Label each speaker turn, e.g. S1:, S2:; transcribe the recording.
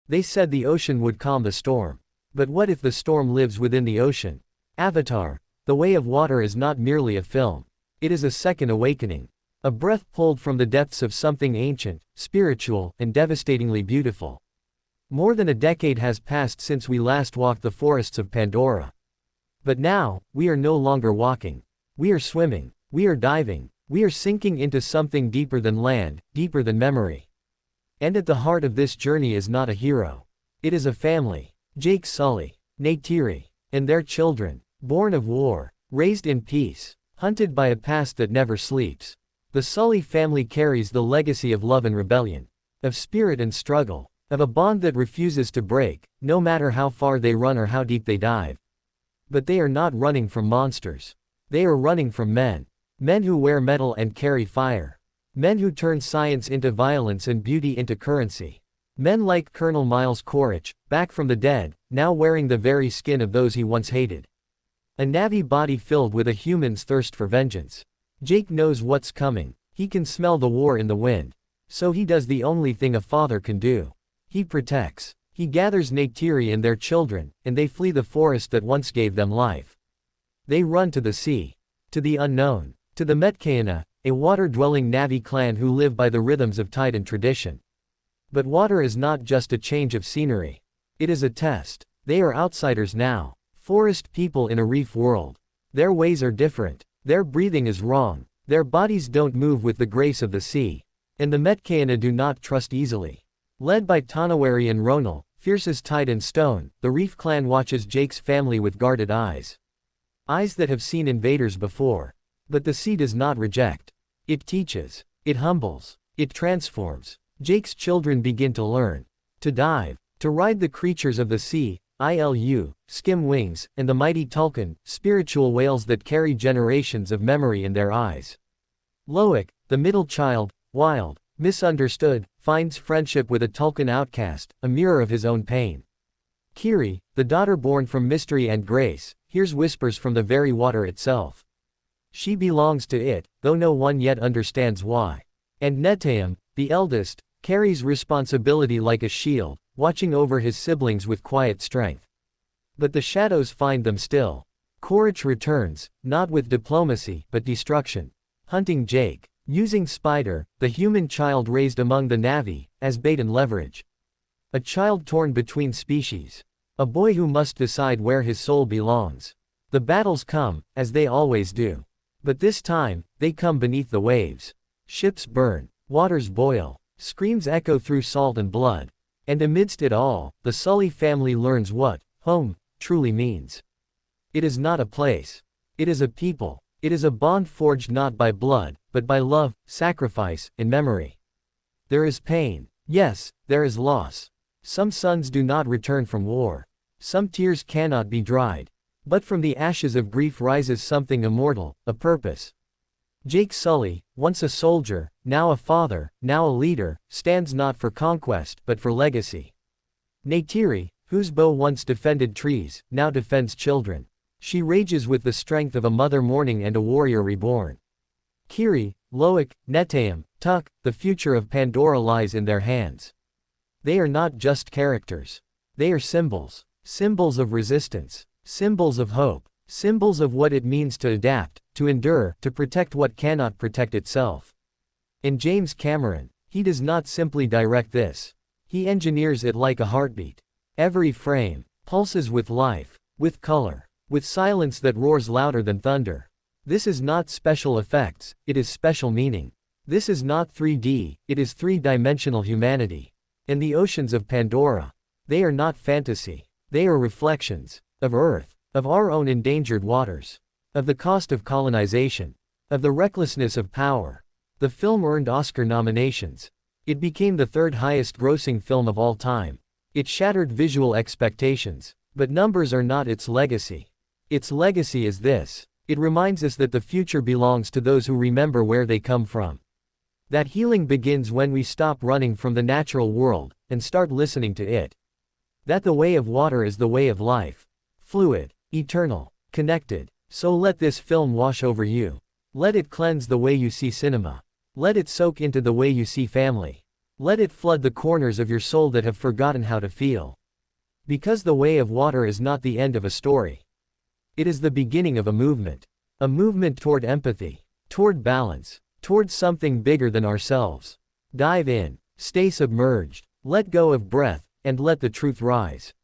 S1: They said the ocean would calm the storm. But what if the storm lives within the ocean? Avatar, The Way of Water is not merely a film. It is a second awakening. A breath pulled from the depths of something ancient, spiritual, and devastatingly beautiful. More than a decade has passed since we last walked the forests of Pandora. But now, we are no longer walking. We are swimming. We are diving. We are sinking into something deeper than land, deeper than memory. And at the heart of this journey is not a hero. It is a family. Jake Sully, Neytiri, and their children, born of war, raised in peace, hunted by a past that never sleeps. The Sully family carries the legacy of love and rebellion, of spirit and struggle, of a bond that refuses to break, no matter how far they run or how deep they dive. But they are not running from monsters. They are running from men. Men who wear metal and carry fire. Men who turn science into violence and beauty into currency. Men like Colonel Miles Quaritch, back from the dead, now wearing the very skin of those he once hated. A Na'vi body filled with a human's thirst for vengeance. Jake knows what's coming. He can smell the war in the wind. So he does the only thing a father can do. He protects. He gathers Neytiri and their children, and they flee the forest that once gave them life. They run to the sea. To the unknown. To the Metkayina, a water-dwelling Na'vi clan who live by the rhythms of tide and tradition. But water is not just a change of scenery. It is a test. They are outsiders now. Forest people in a reef world. Their ways are different. Their breathing is wrong. Their bodies don't move with the grace of the sea. And the Metkayina do not trust easily. Led by Tonawari and Ronal, fierce as tide and stone, the reef clan watches Jake's family with guarded eyes. Eyes that have seen invaders before. But the sea does not reject. It teaches. It humbles. It transforms. Jake's children begin to learn. To dive. To ride the creatures of the sea, skim wings, and the mighty Tulkun, spiritual whales that carry generations of memory in their eyes. Loic, the middle child, wild, misunderstood, finds friendship with a Tulkun outcast, a mirror of his own pain. Kiri, the daughter born from mystery and grace, hears whispers from the very water itself. She belongs to it, though no one yet understands why. And Netayam, the eldest, carries responsibility like a shield, watching over his siblings with quiet strength. But the shadows find them still. Quaritch returns, not with diplomacy, but destruction. Hunting Jake, using Spider, the human child raised among the Na'vi, as bait and leverage. A child torn between species. A boy who must decide where his soul belongs. The battles come, as they always do. But this time, they come beneath the waves. Ships burn, waters boil, screams echo through salt and blood. And amidst it all, the Sully family learns what home truly means. It is not a place. It is a people. It is a bond forged not by blood, but by love, sacrifice, and memory. There is pain. Yes, there is loss. Some sons do not return from war. Some tears cannot be dried. But from the ashes of grief rises something immortal, a purpose. Jake Sully, once a soldier, now a father, now a leader, stands not for conquest but for legacy. Neytiri, whose bow once defended trees, now defends children. She rages with the strength of a mother mourning and a warrior reborn. Kiri, Loic, Netayam, Tuk, the future of Pandora lies in their hands. They are not just characters. They are symbols. Symbols of resistance. Symbols of hope. Symbols of what it means to adapt, to endure, to protect what cannot protect itself. And James Cameron, he does not simply direct this. He engineers it like a heartbeat. Every frame pulses with life, with color, with silence that roars louder than thunder. This is not special effects, it is special meaning. This is not 3D, it is three-dimensional humanity. And the oceans of Pandora, they are not fantasy. They are reflections of Earth. Of our own endangered waters. Of the cost of colonization. Of the recklessness of power. The film earned Oscar nominations. It became the third highest grossing film of all time. It shattered visual expectations. But numbers are not its legacy. Its legacy is this. It reminds us that the future belongs to those who remember where they come from. That healing begins when we stop running from the natural world, and start listening to it. That the way of water is the way of life. Fluid. Eternal. Connected. So let this film wash over you. Let it cleanse the way you see cinema. Let it soak into the way you see family. Let it flood the corners of your soul that have forgotten how to feel. Because the way of water is not the end of a story. It is the beginning of a movement. A movement toward empathy, toward balance, toward something bigger than ourselves. Dive in, stay submerged, let go of breath, and let the truth rise.